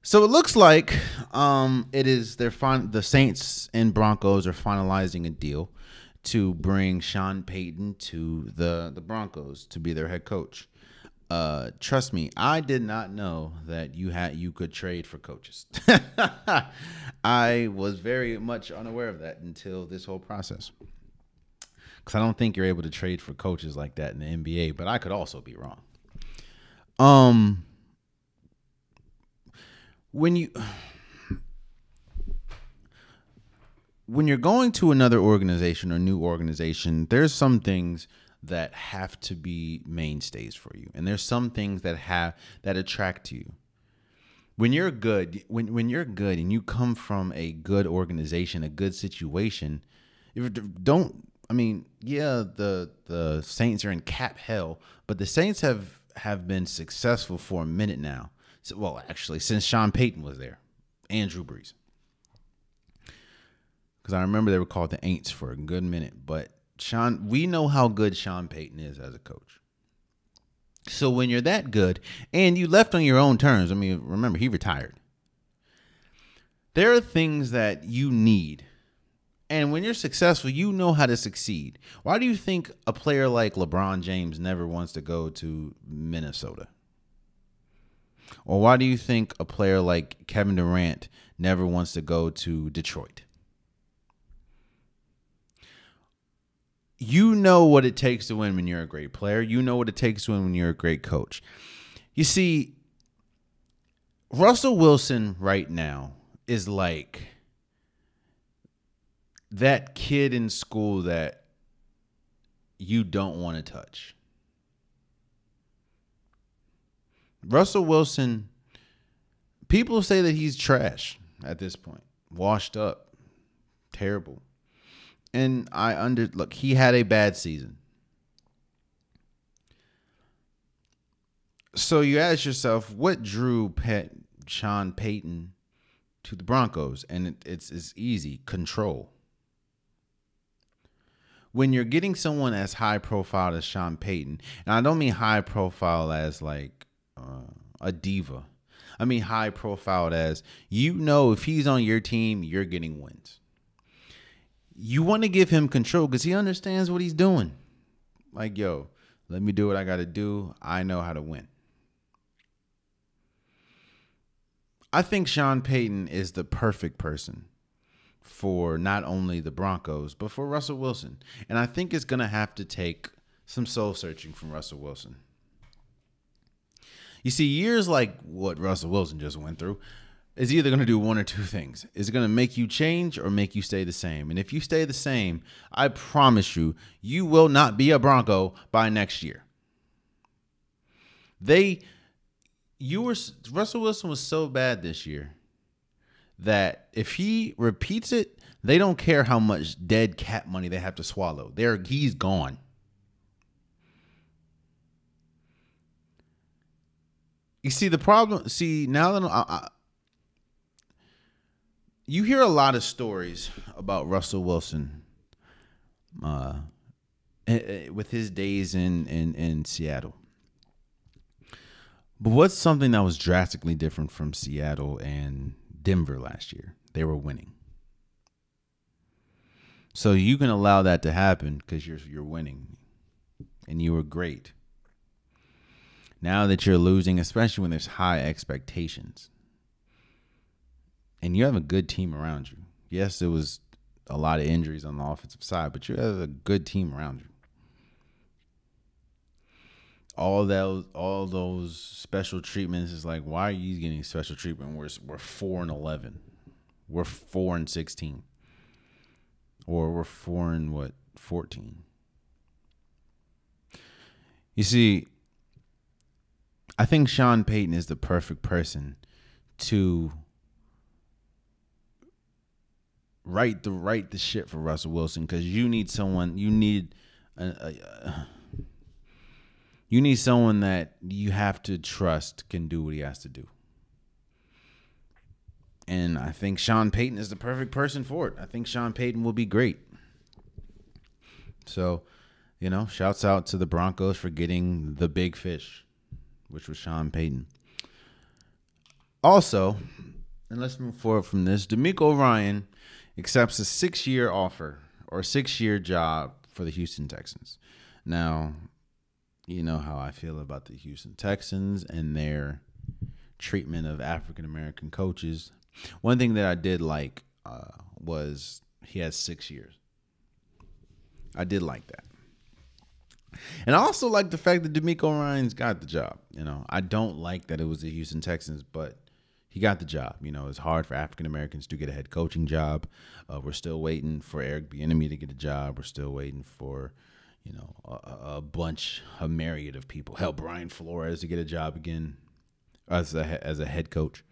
So it looks like the Saints and Broncos are finalizing a deal to bring Sean Payton to the Broncos to be their head coach. Trust me, I did not know that you could trade for coaches. I was very much unaware of that until this whole process. Because I don't think you're able to trade for coaches like that in the NBA, but I could also be wrong. When you're going to another organization or new organization, there's some things that have to be mainstays for you, and there's some things that attract you. When you're good, when you're good and you come from a good organization, a good situation, the Saints are in cap hell, but the Saints have been successful for a minute now. So, well, actually, since Sean Payton was there, and Drew Brees. Because I remember they were called the Aints for a good minute, but we know how good Sean Payton is as a coach. So when you're that good and you left on your own terms, I mean, remember, he retired. There are things that you need. And when you're successful, you know how to succeed. Why do you think a player like LeBron James never wants to go to Minnesota? Or why do you think a player like Kevin Durant never wants to go to Detroit? You know what it takes to win when you're a great player. You know what it takes to win when you're a great coach. You see, Russell Wilson right now is like that kid in school that you don't want to touch. Russell Wilson, people say that he's trash at this point. Washed up. Terrible. And look, he had a bad season. So you ask yourself, what drew Sean Payton to the Broncos? And it's easy. Control. When you're getting someone as high profile as Sean Payton, and I don't mean high profile as like a diva. I mean high profile as, if he's on your team, you're getting wins. You want to give him control because he understands what he's doing. Like, yo, let me do what I got to do. I know how to win. I think Sean Payton is the perfect person for not only the Broncos, but for Russell Wilson. And I think it's going to have to take some soul searching from Russell Wilson. You see, years like what Russell Wilson just went through is either going to do one or two things. Is it going to make you change or make you stay the same? And if you stay the same, I promise you, you will not be a Bronco by next year. Russell Wilson was so bad this year that if he repeats it, they don't care how much dead cat money they have to swallow. He's gone. You see the problem. See, now that you hear a lot of stories about Russell Wilson with his days in Seattle. But what's something that was drastically different from Seattle and Denver last year? They were winning. So you can allow that to happen because you're winning and you were great. Now that you're losing, especially when there's high expectations, and you have a good team around you. Yes, there was a lot of injuries on the offensive side, but you have a good team around you. All those special treatments is like, why are you getting special treatment? We're 4-11, we're 4-16, or we're 14. You see, I think Sean Payton is the perfect person to right the shit for Russell Wilson, because you need someone. You need someone that you have to trust can do what he has to do. And I think Sean Payton is the perfect person for it. I think Sean Payton will be great. So, shouts out to the Broncos for getting the big fish, which was Sean Payton. Also, and let's move forward from this, DeMeco Ryan accepts a 6-year offer or 6-year job for the Houston Texans. Now, you know how I feel about the Houston Texans and their treatment of African-American coaches. One thing that I did like was he had 6 years. I did like that. And I also like the fact that DeMeco Ryans got the job. You know, I don't like that it was the Houston Texans, but he got the job. You know, it's hard for African Americans to get a head coaching job. We're still waiting for Eric Bieniemy to get a job. We're still waiting for, you know, a myriad of people. Hell, Brian Flores to get a job again as a head coach.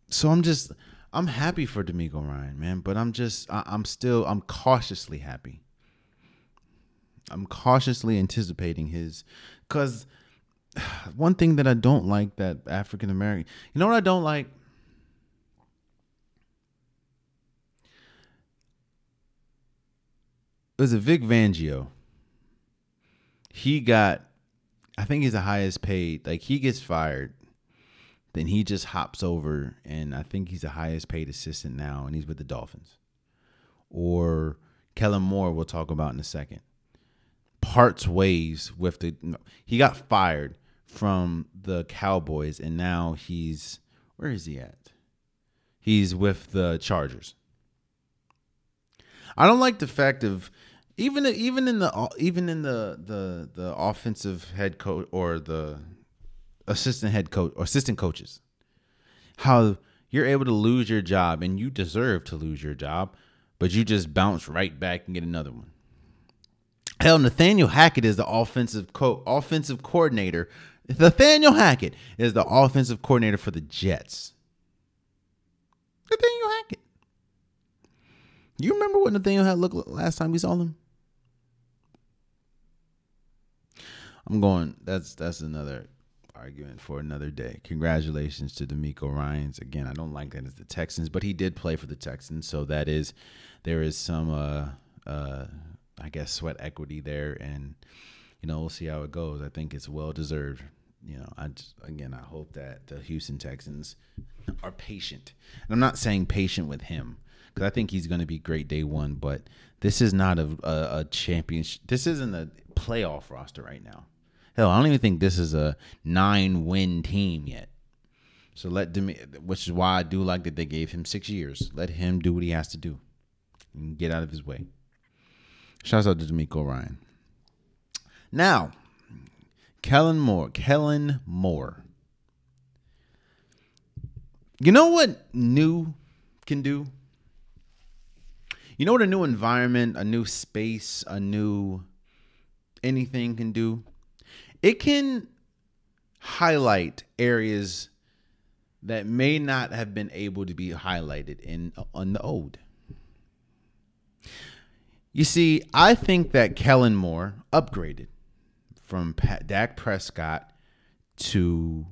So I'm happy for DeMeco Ryan, man, but I'm cautiously happy. I'm cautiously anticipating because one thing that I don't like that African American, you know what I don't like? It was a Vic Fangio. I think he's the highest paid. Like, he gets fired, then he just hops over, and I think he's the highest paid assistant now, and he's with the Dolphins. Or Kellen Moore, we'll talk about in a second. Parts ways with he got fired from the Cowboys, and now where is he at? He's with the Chargers. I don't like the fact of even in the offensive head coach or the assistant head coach or assistant coaches, how you're able to lose your job, and you deserve to lose your job, but you just bounce right back and get another one. Hell, Nathaniel Hackett is the offensive coordinator. Nathaniel Hackett is the offensive coordinator for the Jets. Nathaniel Hackett. You remember what Nathaniel had looked like last time we saw him? That's another argument for another day. Congratulations to DeMeco Ryans. Again, I don't like that it's the Texans, but he did play for the Texans, so there is some I guess sweat equity there, and you know, we'll see how it goes. I think it's well deserved. You know, I hope that the Houston Texans are patient. And I'm not saying patient with him, because I think he's going to be great day one, but this is not a championship. This isn't a playoff roster right now. Hell, I don't even think this is a 9-win team yet. So which is why I do like that they gave him 6 years. Let him do what he has to do and get out of his way. Shouts out to DeMeco Ryan. Now, Kellen Moore. You know what new can do? You know what a new environment, a new space, a new anything can do? It can highlight areas that may not have been able to be highlighted on the old. You see, I think that Kellen Moore upgraded from Dak Prescott to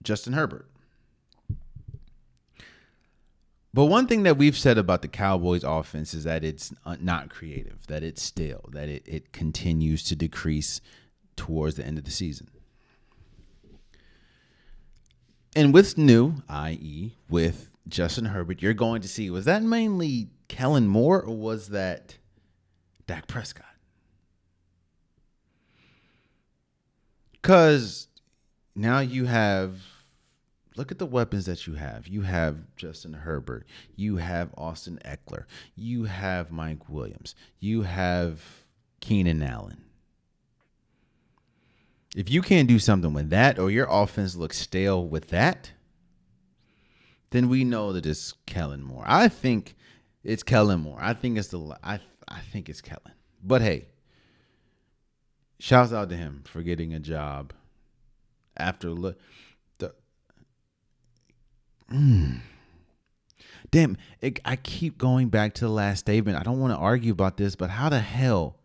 Justin Herbert. But one thing that we've said about the Cowboys offense is that it's not creative, that it's stale, that it continues to decrease towards the end of the season. And with new, i.e. with Justin Herbert, you're going to see, was that mainly Kellen Moore or was that Dak Prescott? Because now you have, look at the weapons that you have. You have Justin Herbert. You have Austin Eckler. You have Mike Williams. You have Keenan Allen. If you can't do something with that, or your offense looks stale with that, then we know that it's Kellen Moore. I think it's Kellen Moore. I think it's Kellen. But hey, shouts out to him for getting a job after Damn, I keep going back to the last statement. I don't want to argue about this, but how the hell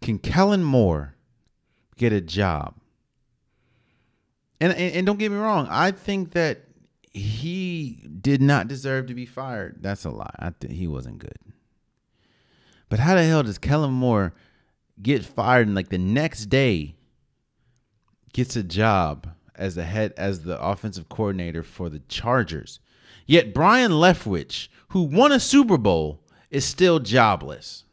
can Kellen Moore get a job? And don't get me wrong, I think that he did not deserve to be fired. That's a lie. I think he wasn't good. But how the hell does Kellen Moore get fired and like the next day gets a job as the offensive coordinator for the Chargers. Yet Brian Leftwich, who won a Super Bowl, is still jobless.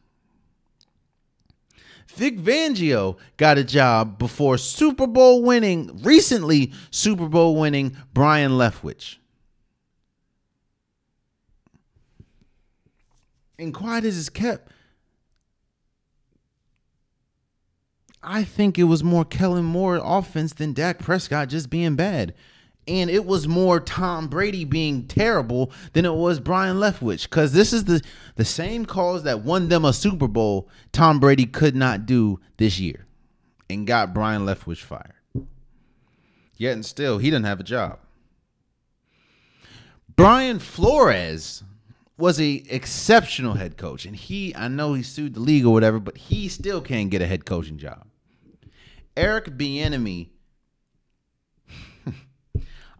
Vic Fangio got a job before recently Super Bowl winning Brian Leftwich. And quiet as it's kept, I think it was more Kellen Moore offense than Dak Prescott just being bad. And it was more Tom Brady being terrible than it was Brian Leftwich. Because this is the same cause that won them a Super Bowl Tom Brady could not do this year and got Brian Leftwich fired. Yet and still, he didn't have a job. Brian Flores was a exceptional head coach. And I know he sued the league or whatever, but he still can't get a head coaching job. Eric Bieniemy,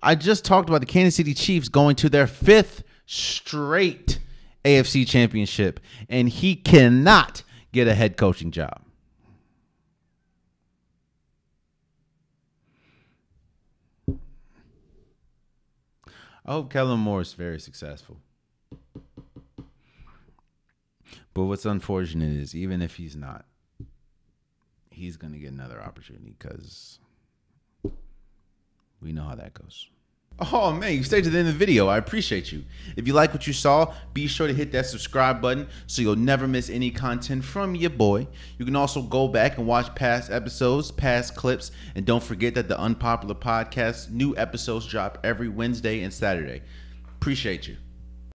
I just talked about the Kansas City Chiefs going to their 5th straight AFC championship, and he cannot get a head coaching job. I hope Kellen Moore is very successful. But what's unfortunate is even if he's not, he's going to get another opportunity because we know how that goes. Oh, man, you stayed to the end of the video. I appreciate you. If you like what you saw, be sure to hit that subscribe button so you'll never miss any content from your boy. You can also go back and watch past episodes, past clips, and don't forget that the Unpopular Podcast, new episodes drop every Wednesday and Saturday. Appreciate you.